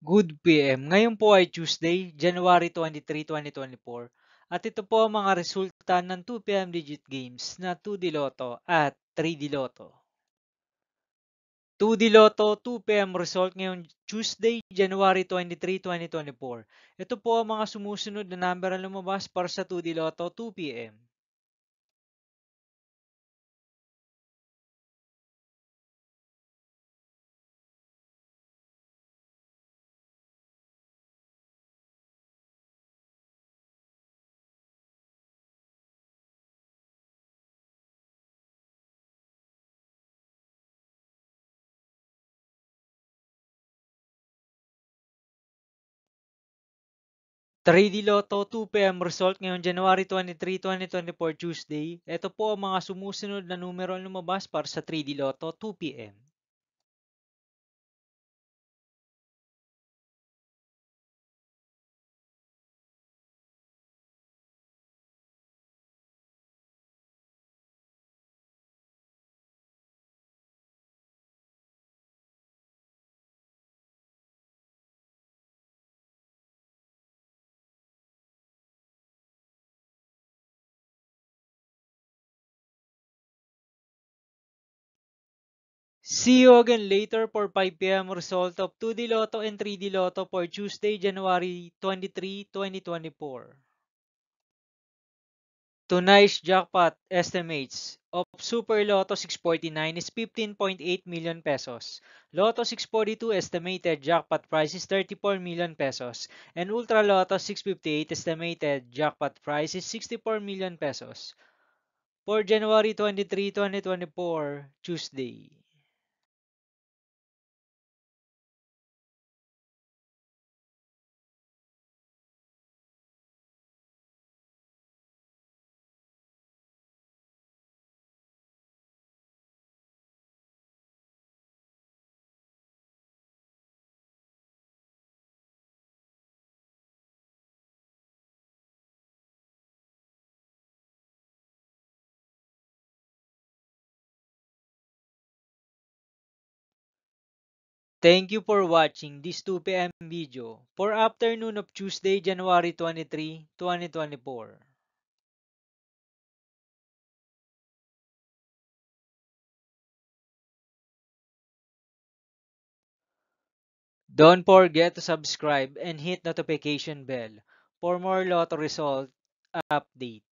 Good PM. Ngayon po ay Tuesday, January 23, 2024. At ito po ang mga resulta ng 2 PM digit games na 2D Lotto at 3D Lotto. 2D Lotto 2 PM result ngayong Tuesday, January 23, 2024. Ito po ang mga sumusunod na number ang lumabas para sa 2D Lotto 2 PM. 3D Lotto 2 PM result ngayong January 23, 2024 Tuesday. Ito po ang mga sumusunod na numero ang lumabas para sa 3D Lotto 2 PM. See you again later for 5 PM result of 2D Lotto and 3D Lotto for Tuesday, January 23, 2024. Tonight's jackpot estimates of Super Lotto 649 is 15.8 million pesos. Lotto 642 estimated jackpot price is 34 million pesos. And Ultra Lotto 658 estimated jackpot price is 64 million pesos. For January 23, 2024, Tuesday. Thank you for watching this 2 PM video for afternoon of Tuesday, January 23, 2024. Don't forget to subscribe and hit notification bell for more lotto result update.